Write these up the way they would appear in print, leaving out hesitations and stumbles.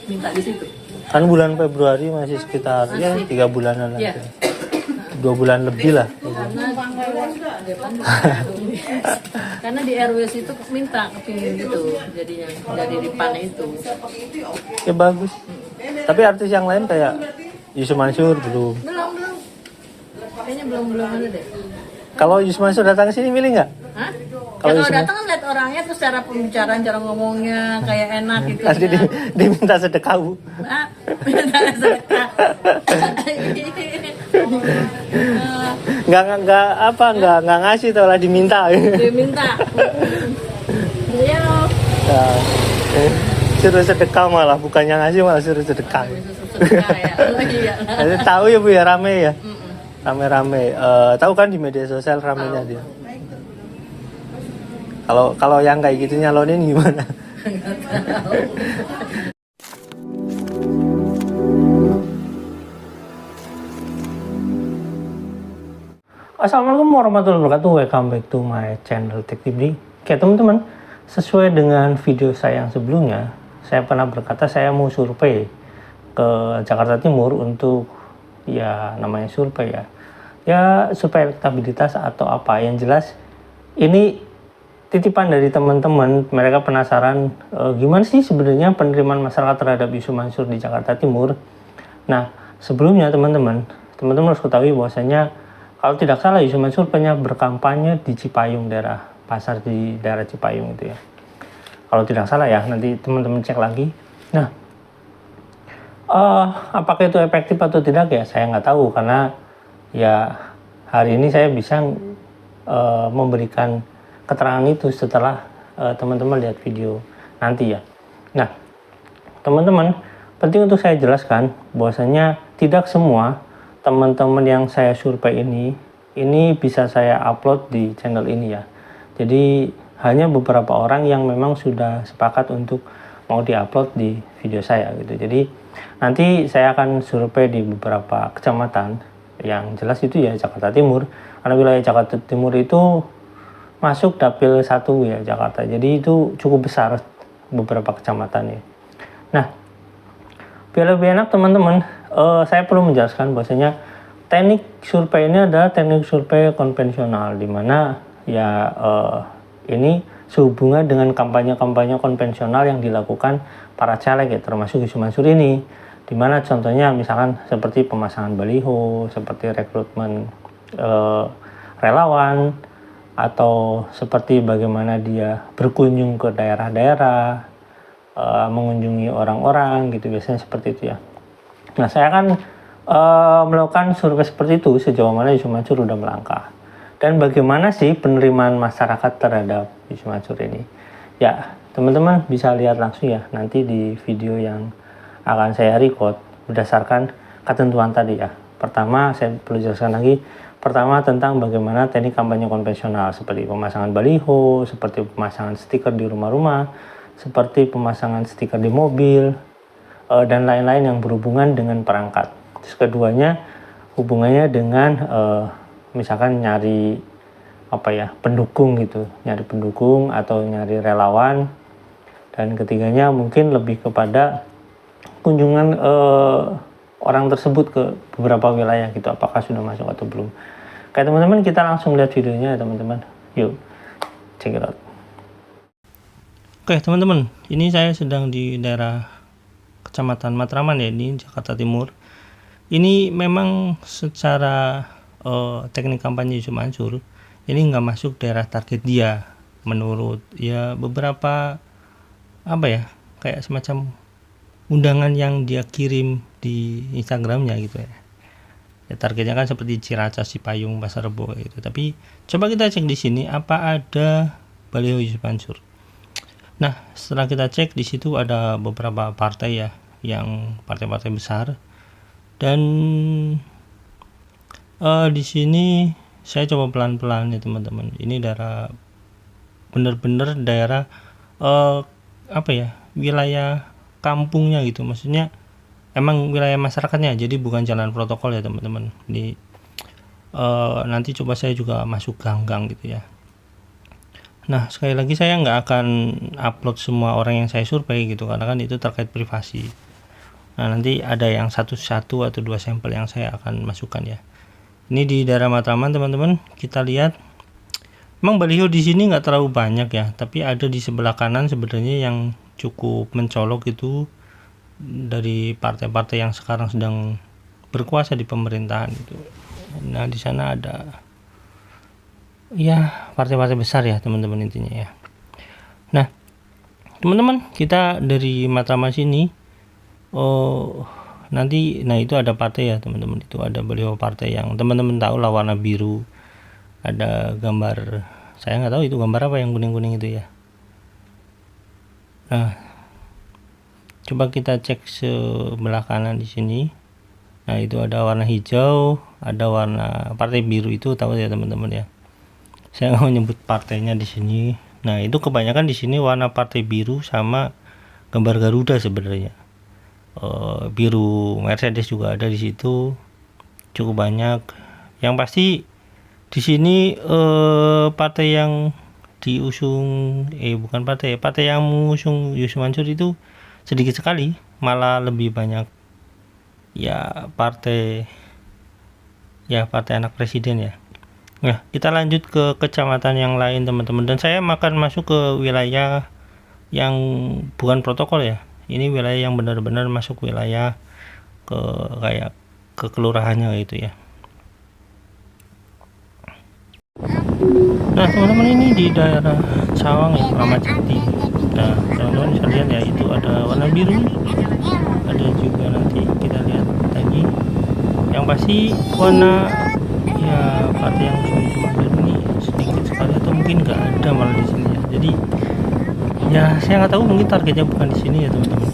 minta di situ. Kan bulan Februari masih sekitar ya 3 bulanan Iya. lagi. 2 bulan lebih lah. Karena di RW itu minta kepingin gitu, jadinya jadi di PAN itu. Ya bagus. Tapi artis yang lain kayak Yusuf Mansur belum. Belum. Kayaknya belum ada deh. Kalau Yusuf Mansur datang ke sini milih nggak? Hah? Kalau Kalau Yusuf- datang kan lihat orangnya terus cara pembicaraan, cara ngomongnya kayak enak gitu. Nanti diminta sedekah, Bu. Ah, minta sedekah. Nggak ngasih tuh lah diminta. Dia minta. Iya. Ya, suruh sedekah malah, bukannya ngasih malah suruh sedekah. Sedekah ya. Oh iya. Jadi tahu ya Bu ya, rame ya. Mm-mm. Rame-rame. Tahu kan di media sosial ramenya dia. Kalau yang kayak gitu nyalonin gimana? Assalamualaikum warahmatullahi wabarakatuh. Welcome back to my channel Tech Tibdi. Oke teman-teman, sesuai dengan video saya yang sebelumnya, saya pernah berkata saya mau survei ke Jakarta Timur untuk ya namanya survei ya survei elektabilitas atau apa. Yang jelas ini titipan dari teman-teman, mereka penasaran gimana sih sebenarnya penerimaan masyarakat terhadap Yusuf Mansur di Jakarta Timur. Nah sebelumnya teman-teman harus ketahui bahwasanya kalau tidak salah Yusuf Mansur pernah berkampanye di Cipayung, daerah pasar di daerah Cipayung itu ya. Kalau tidak salah ya, nanti teman-teman cek lagi. Nah, apakah itu efektif atau tidak ya saya nggak tahu, karena ya hari ini saya bisa memberikan keterangan itu setelah teman-teman lihat video nanti ya. Nah, teman-teman penting untuk saya jelaskan bahwasanya tidak semua teman-teman yang saya survei ini bisa saya upload di channel ini ya. Jadi hanya beberapa orang yang memang sudah sepakat untuk mau diupload di video saya gitu. Jadi nanti saya akan survei di beberapa kecamatan yang jelas itu ya Jakarta Timur. Karena wilayah Jakarta Timur itu masuk dapil 1 ya Jakarta. Jadi itu cukup besar beberapa kecamatannya. Nah, biar lebih enak teman-teman, saya perlu menjelaskan bahwasanya teknik survei ini adalah teknik survei konvensional, di mana ya ini sehubungan dengan kampanye-kampanye konvensional yang dilakukan para caleg ya, termasuk Yusuf Mansur ini, di mana contohnya misalkan seperti pemasangan baliho, seperti rekrutmen relawan, atau seperti bagaimana dia berkunjung ke daerah-daerah, mengunjungi orang-orang gitu, biasanya seperti itu ya. Nah saya akan melakukan survei seperti itu sejauh mana Yusuf Mansur sudah melangkah, dan bagaimana sih penerimaan masyarakat terhadap Yusuf Mansur ini. Ya teman-teman bisa lihat langsung ya nanti di video yang akan saya record berdasarkan ketentuan tadi ya. Pertama saya perlu jelaskan lagi, pertama tentang bagaimana teknik kampanye konvensional seperti pemasangan baliho, seperti pemasangan stiker di rumah-rumah, seperti pemasangan stiker di mobil, dan lain-lain yang berhubungan dengan perangkat. Terus keduanya hubungannya dengan misalkan nyari pendukung gitu, nyari pendukung atau nyari relawan. Dan ketiganya mungkin lebih kepada kunjungan orang tersebut ke beberapa wilayah gitu, apakah sudah masuk atau belum. Oke teman-teman, kita langsung lihat videonya ya teman-teman. Yuk, check it out. Oke teman-teman, ini saya sedang di daerah Kecamatan Matraman ya, ini Jakarta Timur. Ini memang secara teknik kampanye Yusuf Mansur ini nggak masuk daerah target dia menurut ya beberapa kayak semacam undangan yang dia kirim di Instagramnya gitu ya. Ya targetnya kan seperti Ciracas, Cipayung, Pasar Rebo gitu. Tapi coba kita cek di sini apa ada baliho Yusuf Mansur. Nah, setelah kita cek di situ ada beberapa partai ya, yang partai-partai besar. Dan di sini saya coba pelan-pelan ya teman-teman. Ini daerah bener-bener daerah wilayah kampungnya gitu. Maksudnya emang wilayah masyarakatnya, jadi bukan jalan protokol ya teman-teman. Di nanti coba saya juga masuk gang-gang gitu ya. Nah sekali lagi saya nggak akan upload semua orang yang saya survei gitu, karena kan itu terkait privasi. Nah, nanti ada yang satu atau 2 sampel yang saya akan masukkan ya. Ini di daerah Matraman teman-teman, kita lihat memang baliho di sini nggak terlalu banyak ya, tapi ada di sebelah kanan sebenarnya yang cukup mencolok itu dari partai-partai yang sekarang sedang berkuasa di pemerintahan itu. Nah, di sana ada ya partai-partai besar ya teman-teman intinya ya. Nah, teman-teman, kita dari Matraman sini nanti itu ada partai ya teman-teman, itu ada baliho partai yang teman-teman tahu lah, warna biru, ada gambar, saya nggak tahu itu gambar apa yang kuning-kuning itu ya. Nah, coba kita cek sebelah kanan di sini. Nah, itu ada warna hijau, ada warna partai biru, itu tahu ya teman-teman ya. Saya nggak mau nyebut partainya di sini. Nah, itu kebanyakan di sini warna partai biru sama gambar Garuda sebenarnya. Biru Mercedes juga ada di situ, cukup banyak. Yang pasti di sini partai yang diusung bukan partai yang mengusung Yusuf Mansur itu sedikit sekali, malah lebih banyak ya partai anak presiden ya. Nah, kita lanjut ke kecamatan yang lain teman-teman, dan saya akan masuk ke wilayah yang bukan protokol ya. Ini wilayah yang benar-benar masuk wilayah kayak ke kelurahannya gitu ya. Nah, teman-teman, ini di daerah Cawang ya, Kramat Jati. Nah, teman-teman bisa lihat ya, itu ada warna biru, ada juga nanti kita lihat lagi yang pasti warna ya partai yang cuma ini sedikit sekali atau mungkin nggak ada malah di sini ya. Jadi ya saya nggak tahu, mungkin targetnya bukan di sini ya teman-teman.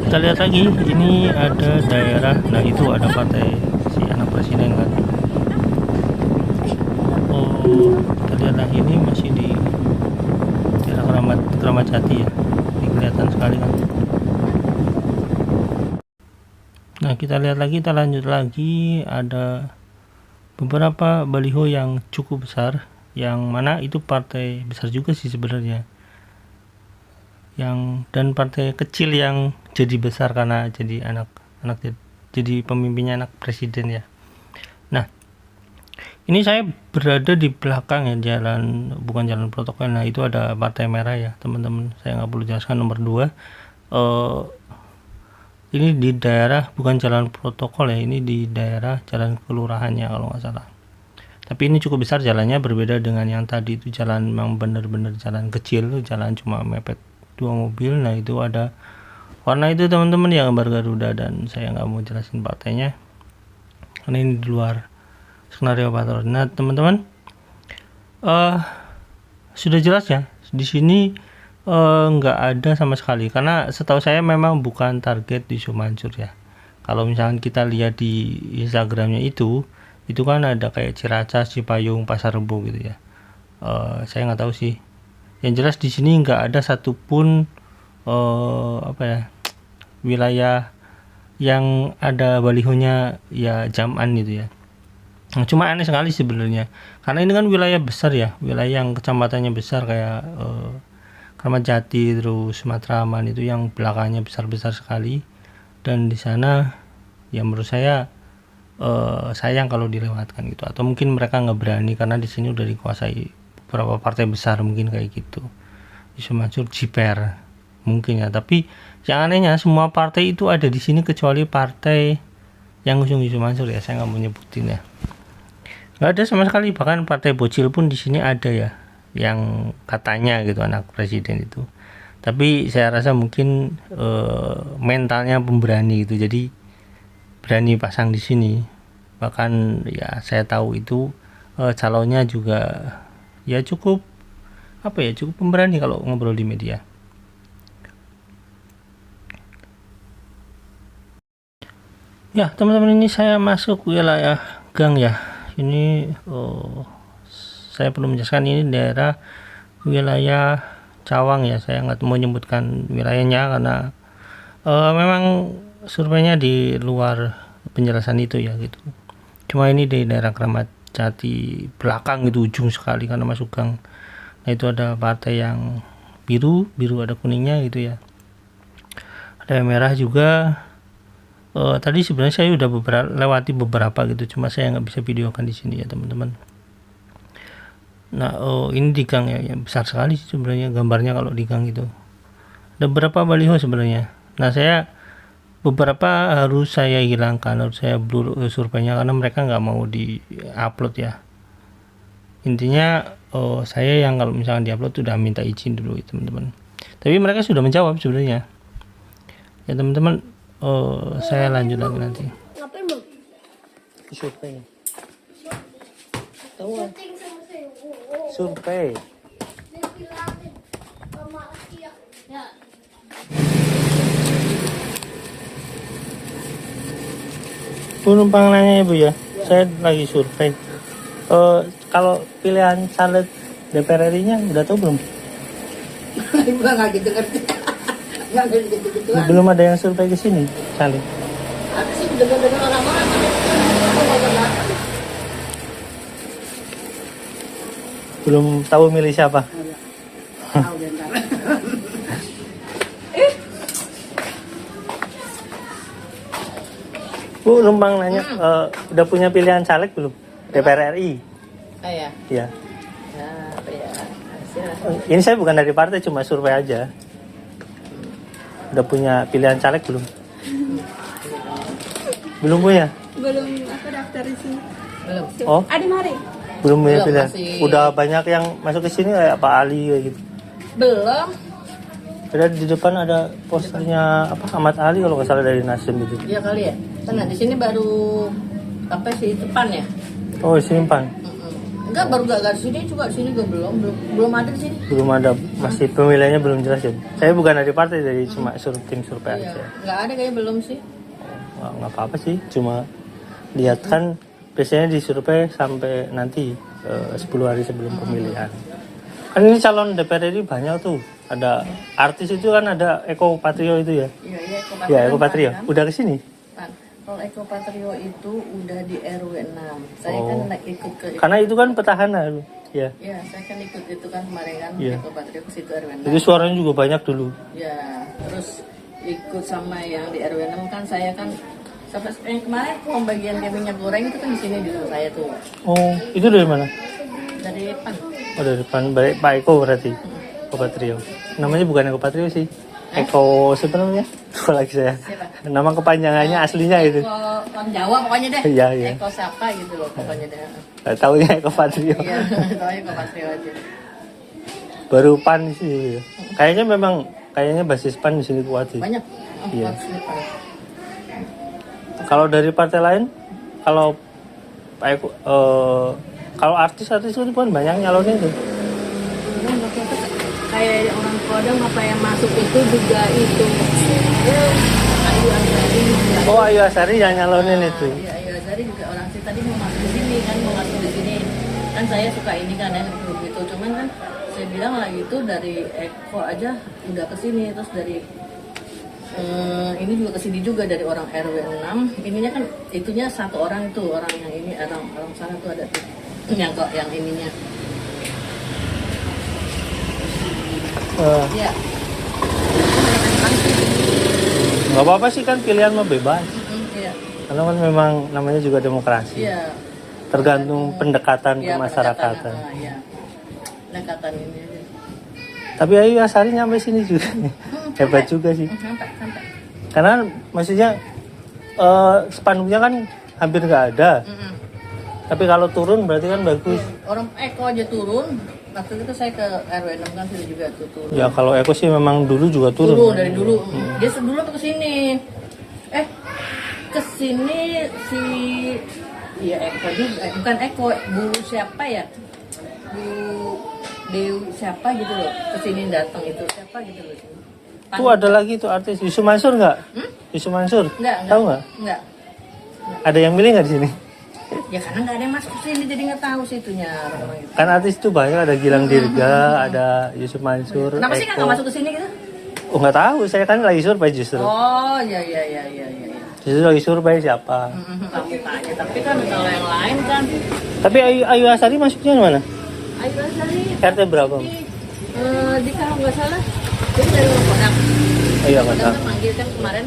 Kita lihat lagi, ini ada daerah, nah itu ada partai si anak presiden kan. Kita lihat lagi, ini masih di daerah Kramat Jati ya, ini kelihatan sekali kan. Nah, kita lihat lagi, kita lanjut lagi, ada beberapa baliho yang cukup besar, yang mana itu partai besar juga sih sebenarnya, dan partai kecil yang jadi besar karena jadi jadi pemimpinnya anak presiden ya. Nah, ini saya berada di belakang ya, bukan jalan protokol. Nah, itu ada partai merah ya teman-teman, saya nggak perlu jelaskan. Nomor 2 ini di daerah bukan jalan protokol ya, ini di daerah jalan kelurahannya kalau nggak salah. Tapi ini cukup besar jalannya, berbeda dengan yang tadi itu jalan memang benar-benar jalan kecil, jalan cuma mepet 2 mobil. Nah, itu ada warna itu teman-teman ya, gambar Garuda, dan saya nggak mau jelasin partainya karena ini di luar skenario patroli. Nah, teman-teman, sudah jelas ya di sini nggak ada sama sekali, karena setahu saya memang bukan target di Yusuf Mansur ya. Kalau misalkan kita lihat di Instagramnya itu kan ada kayak Ciracas, Cipayung, Pasar Rebo gitu ya. Saya nggak tahu sih. Yang jelas di sini nggak ada satupun wilayah yang ada balihonya ya Jam'an gitu ya. Nah, cuma aneh sekali sebenarnya, karena ini kan wilayah besar ya, wilayah yang kecamatannya besar kayak Kramat Jati, terus Matraman, itu yang belakangnya besar-besar sekali, dan di sana ya menurut saya sayang kalau dilewatkan gitu, atau mungkin mereka nggak berani karena di sini udah dikuasai beberapa partai besar mungkin kayak gitu. Yusuf Mansur jiper mungkin ya, tapi yang anehnya semua partai itu ada di sini kecuali partai yang ngusung Yusuf Mansur ya, saya nggak mau nyebutin ya, nggak ada sama sekali. Bahkan partai bocil pun di sini ada ya, yang katanya gitu anak presiden itu, tapi saya rasa mungkin mentalnya pemberani gitu, jadi berani pasang di sini. Bahkan ya saya tahu itu calonnya juga ya cukup pemberani kalau ngobrol di media. Ya teman-teman, ini saya masuk wilayah gang ya. Ini saya perlu menjelaskan, ini daerah wilayah Cawang ya. Saya nggak mau menyebutkan wilayahnya karena memang surveinya di luar penjelasan itu ya gitu. Cuma ini di daerah Kramat Jati belakang itu, ujung sekali karena masuk gang. Nah, itu ada partai yang biru ada kuningnya gitu ya. Ada yang merah juga. Tadi sebenarnya saya udah lewati beberapa gitu, cuma saya nggak bisa videokan di sini ya teman-teman. Nah, ini di gang ya, yang besar sekali sih sebenarnya gambarnya kalau di gang gitu. Ada beberapa baliho sebenarnya. Nah, beberapa harus saya hilangkan, harus saya blur surveinya karena mereka nggak mau di-upload ya. Intinya saya yang kalau misalkan di-upload sudah minta izin dulu ya, teman-teman. Tapi mereka sudah menjawab sebenarnya. Ya teman-teman, saya lanjut lagi nanti. Ngapain bang? Survei. Tahu Syuting sama saya. survei. Dibilangin sama Asia. Ya. Penumpang nanya ibu ya, saya lagi survei. Kalau pilihan caleg DPR RI-nya udah tahu belum? Ibu nggak gitu ngerti. Nggak ngerti gitu-gitu. Belum ada yang survei ke sini, caleg. Aku sih dengar-dengar orang-orang kan. Aku nggak pernah. Belum tahu milih siapa. Tahu bentar. Bu, numpang nanya, udah punya pilihan caleg belum? DPR RI. Ya. Iya. Ya, apa ya? Hasil. Ini saya bukan dari partai, cuma survei aja. Udah punya pilihan caleg belum? Belum punya? Belum aku daftar di sini. Belum. Oh, Ada mari. belum punya Belum, pilihan. masih. Udah banyak yang masuk ke sini kayak Pak Ali kayak gitu. Belum. Ada di depan ada posternya apa Ahmad Ali kalau nggak salah dari Nasdem gitu. Iya kali ya. Karena di sini baru apa sih depan ya? Oh, simpan. Enggak, baru gak di sini juga, di sini juga belum ada di sini. Belum ada, masih pemilihannya belum jelas ya. Saya bukan dari partai, dari cuma tim survei Iya. aja. Enggak ada kayaknya belum sih. Nggak apa-apa sih, cuma lihat kan biasanya disurvei sampai nanti 10 hari sebelum pemilihan. Kan ini calon DPR RI banyak tuh. Ada artis itu kan, ada Eko Patrio itu ya. Iya, Eko Ya, Eko Patrio. kan? Udah ke sini? Pan. Kalau Eko Patrio itu udah di RW 6. Saya Oh. kan ikut ke Karena itu kan petahana. Ya. ya, saya kan ikut itu kan kemarin kan Iya. Eko Patrio ke situ RW 6. Itu suaranya juga banyak dulu. Ya, terus ikut sama yang di RW 6 kan saya kan sampai kemarin pembagian kayak minyak goreng itu kan di sini dulu saya tuh Oh, itu dari mana? dari Pan. Oh, dari depan. Pak Eko berarti. Eko Patrio. Namanya bukan Eko Patrio sih. Eko siapa namanya? Lupa lagi saya. Siapa? Nama kepanjangannya aslinya itu. Eko orang Jawa pokoknya deh. Iya, iya. Eko siapa gitu loh pokoknya deh. Nggak taunya Eko Patrio. Iya, tahu Eko Patrio aja. Baru PAN sih. Ya. Kayaknya basis PAN di sini kuat sih. Banyak. Oh, Iya. harus di Pan. Kalau dari partai lain, kalau Pak Eko, kalau artis-artis itu kan banyak nyalonin tuh. Kayak orang Kodam apa yang masuk itu juga itu. Ayu Azari juga. Oh, Ayu Asari yang nyalonin itu. Iya, Ayu Azari juga orang sih tadi mau masuk di sini kan, mau masuk di sini. Kan saya suka ini kan ya begitu. Cuman kan saya bilang lagi itu dari Eko aja udah ke sini, terus dari ini juga kesini juga dari orang RW 6. Ininya kan itunya satu orang itu, orang yang ini orang sana tuh ada tuh. Yang kok yang ininya. Ya. Nggak apa-apa sih, kan pilihan mah bebas. Iya. Karena kan memang namanya juga demokrasi. Iya. Tergantung pendekatan Iya, kemasyarakatan. Iya. Pendekatan ini aja. Tapi Ayu Asari nyampe sini juga. Hebat juga sih. Sampai. Karena maksudnya spanduknya kan hampir nggak ada. Tapi kalau turun berarti kan bagus. Orang Eko aja turun. Waktu itu saya ke RW 6 kan sudah juga tuh turun. Ya kalau Eko sih memang dulu juga turun. Turun dari dulu. Dia dulu ke sini. Ke sini si ya Eko juga. Bukan Eko, Bu siapa ya? Bu Dewi siapa gitu loh. Ke sini datang itu siapa gitu loh. Tuh ada lagi tuh artis Yusuf Mansur nggak? Yusuf Mansur? Enggak. Tahu nggak? Enggak. Ada yang milih nggak di sini? Ya karena nggak ada yang masuk sini jadi nggak tahu situnya orang-orang itu. Kan artis itu banyak, ada Gilang Dirga, ada Yusuf Mansur, Kenapa sih Eko. nggak masuk ke sini gitu? Oh nggak tahu, saya kan lagi survei justru. Oh ya. Justru lagi survei siapa. Tahu tanya. Tapi kan kalau yang lain kan Tapi Ayu Asari masuknya di mana? Ayu Azari RT berapa? di kalau nggak salah jadi dari Kodam. Iya, nggak Kadang tahu. panggil kan kemarin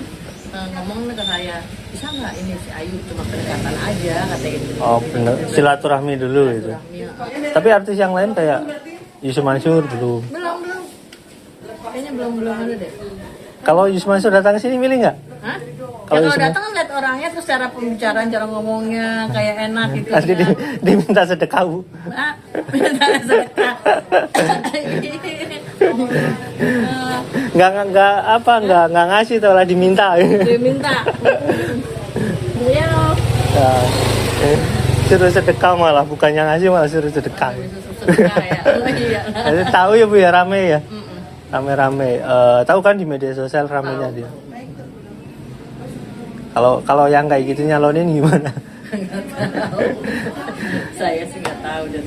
ngomong ke saya, bisa nggak ini si Ayu cuma pendekatan aja katanya gitu. Oh bener, silaturahmi dulu gitu. Silaturahmi, ya. Tapi artis yang lain kayak Yusuf Mansur belum. Belum. Kayaknya belum ada deh. Kalau Yusuf Mansur datang ke sini milih nggak? Hah? Kalau Kalau Yusuf- datang kan lihat orangnya terus cara pembicaraan, cara ngomongnya kayak enak gitu. Nanti ya. diminta sedekah Bu. Ah, minta sedekah. Nggak ngasih tuh lah diminta. Dia minta. Iya. Ya, suruh sedekah malah, bukannya ngasih malah suruh sedekah. Sedekah ya. Oh, iya. Jadi tahu ya Bu ya, rame ya. Mm-mm. Rame-rame. Tahu kan di media sosial ramenya dia. Kalau yang kayak gitu nyalonin gimana? Nggak tahu. Saya sih nggak tahu dan